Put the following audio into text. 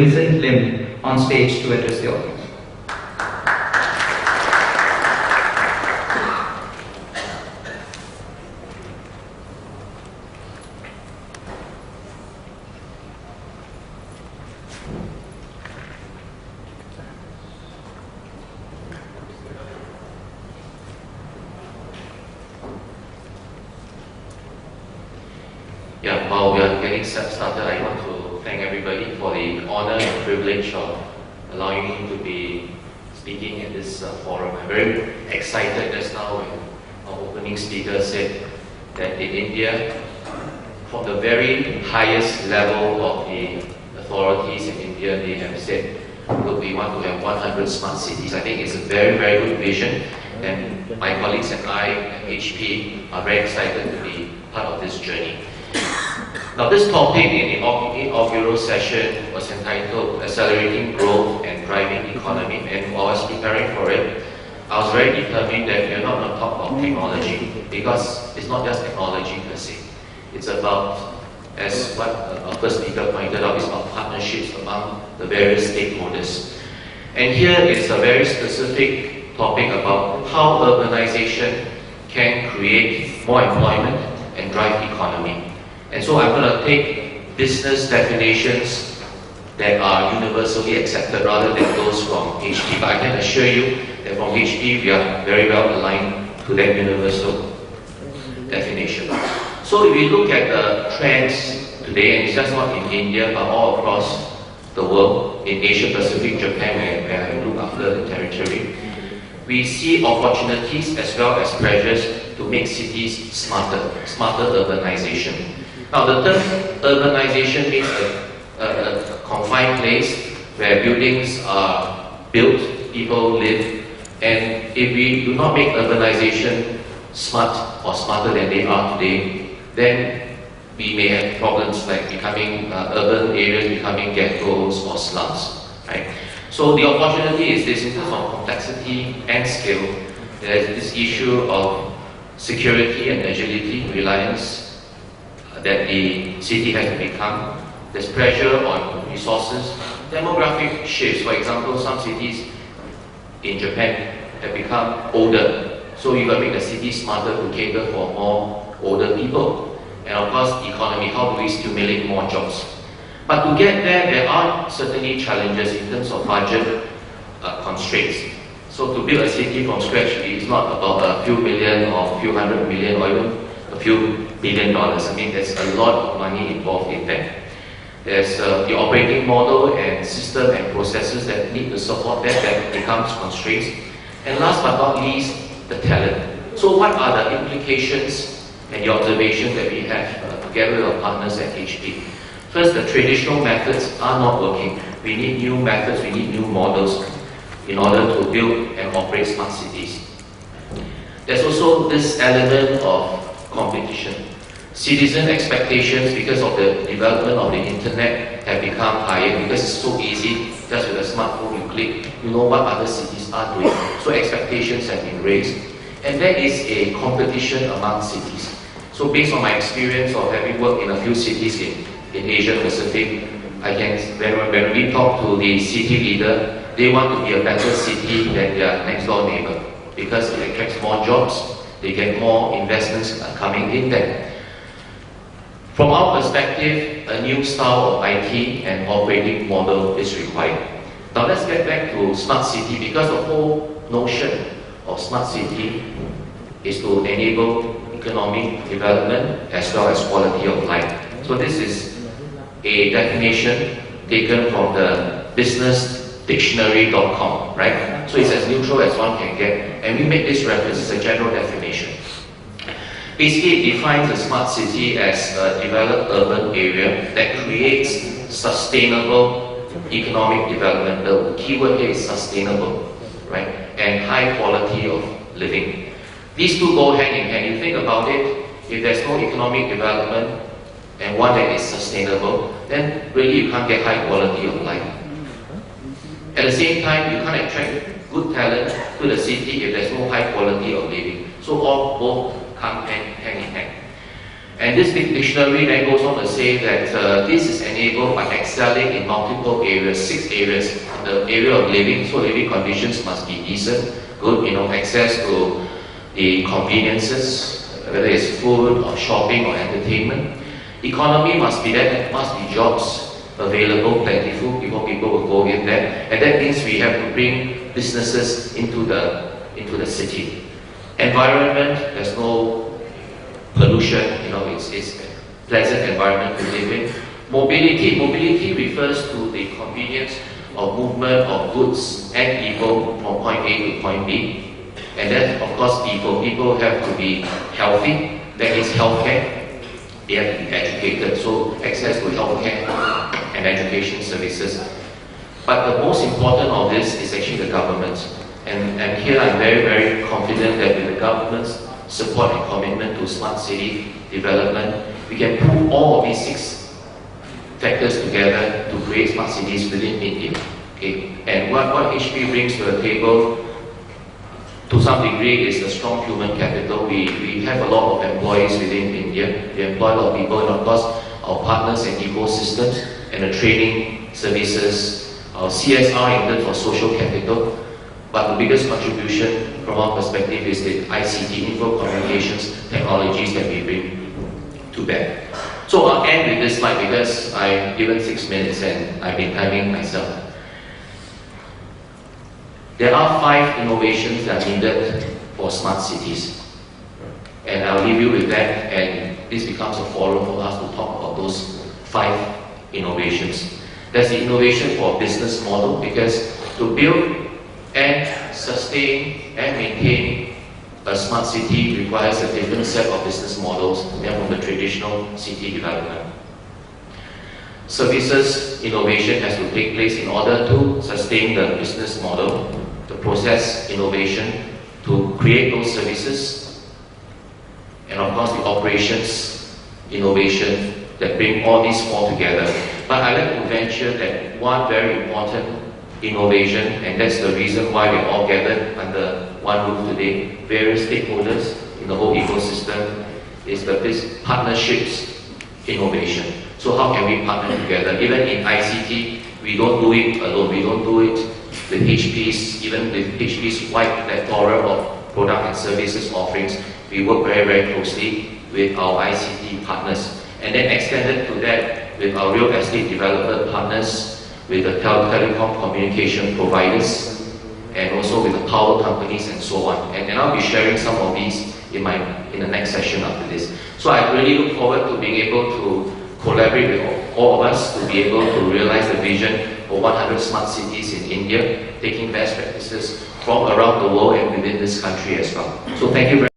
Vincent Lim on stage to address the audience. Yeah, while we are getting started, I want to thank everybody for the honor and privilege of allowing me to be speaking at this forum. I'm very excited just now when our opening speaker said that in India, from the very highest level of the authorities in India, they have said, look, we want to have 100 smart cities. I think it's a very, very good vision, and my colleagues and I at HP are very excited to be part of this journey. Now, this topic in the inaugural session was entitled Accelerating Growth and Driving Economy, and while I was preparing for it, I was very determined that we're not going to talk about technology, because it's not just technology per se. It's about, as what our first speaker pointed out, it's about partnerships among the various stakeholders. And here is a very specific topic about how urbanization can create more employment and drive economy. And so I'm going to take business definitions that are universally accepted rather than those from HP. But I can assure you that from HP we are very well aligned to that universal definition. So if we look at the trends today, and it's just not in India but all across the world, in Asia Pacific, Japan, where I look after the territory, we see opportunities as well as pressures to make cities smarter urbanization. Now, the term urbanization means a confined place where buildings are built, people live, and if we do not make urbanization smart or smarter than they are today, then we may have problems like becoming urban areas becoming ghettos or slums, right? So the opportunity is this: in terms of complexity and scale, there is this issue of security and agility, reliance that the city has to become. There's pressure on resources, demographic shifts. For example, some cities in Japan have become older, so you got to make the city smarter to cater for more older people. And of course, economy, how do we stimulate more jobs? But to get there are certainly challenges in terms of budget constraints. So to build a city from scratch, it's not about a few million or a few hundred million or even a few $1 billion. I mean, there's a lot of money involved in that. There's the operating model and system and processes that need to support that becomes constraints. And last but not least, the talent. So what are the implications and the observations that we have together with our partners at HP? First, the traditional methods are not working. We need new methods, we need new models in order to build and operate smart cities. There's also this element of competition. Citizen expectations, because of the development of the internet, have become higher because it's so easy. Just with a smartphone you click, you know what other cities are doing. So expectations have been raised. And there is a competition among cities. So based on my experience of having worked in a few cities in Asia Pacific, when we talk to the city leader, they want to be a better city than their next door neighbor because it attracts more jobs, they get more investments coming in there. From our perspective, a new style of IT and operating model is required. Now let's get back to smart city, because the whole notion of smart city is to enable economic development as well as quality of life. So this is a definition taken from the businessdictionary.com, right? So it's as neutral as one can get, and we make this reference as a general definition. Basically, it defines a smart city as a developed urban area that creates sustainable economic development. The keyword here is sustainable, right? And high quality of living. These two go hand in hand. You think about it, if there's no economic development and one that is sustainable, then really you can't get high quality of life. At the same time, you can't attract good talent to the city if there's no high quality of living. So all both come hand in hand. And this dictionary then goes on to say that this is enabled by excelling in multiple areas, 6 areas. The area of living, so living conditions must be decent, good, access to the conveniences, whether it's food or shopping or entertainment. Economy must be there, there must be jobs available, plentiful, before people will go in there. And that means we have to bring businesses into the city. Environment, there's no pollution, it's a pleasant environment to live in. Mobility refers to the convenience of movement of goods and people from point A to point B. And then, of course, people have to be healthy. That is healthcare. They have to be educated, so access to healthcare and education services. But the most important of this is actually the government. And here I'm very, very confident that with the government's support and commitment to smart city development, we can put all of these 6 factors together to create smart cities within India. Okay? And what HP brings to the table, to some degree, is a strong human capital. We have a lot of employees within India. We employ a lot of people, and of course, our partners and ecosystems, and the training services, our CSR in terms of social capital. But the biggest contribution from our perspective is the ICT, info communications technologies that we bring to bear. So I'll end with this slide because I'm given 6 minutes and I've been timing myself. There are 5 innovations that are needed for smart cities. And I'll leave you with that, and this becomes a forum for us to talk about those 5 innovations. There's the innovation for business model, because to build and sustain and maintain a smart city requires a different set of business models than from the traditional city development. Services innovation has to take place in order to sustain the business model, the process innovation to create those services, and of course the operations innovation that bring all these 4 together. But I like to venture that one very important innovation, and that's the reason why we're all gathered under one roof today, various stakeholders in the whole ecosystem, is the partnerships innovation. So how can we partner together? Even in ICT, we don't do it alone. We don't do it with HP's, even with HP's wide plethora of product and services offerings. We work very, very closely with our ICT partners. And then extended to that with our real estate developer partners, with the telecom communication providers, and also with the power companies and so on. And I'll be sharing some of these in the next session after this. So I really look forward to being able to collaborate with all of us to be able to realize the vision for 100 smart cities in India, taking best practices from around the world and within this country as well. So thank you very much.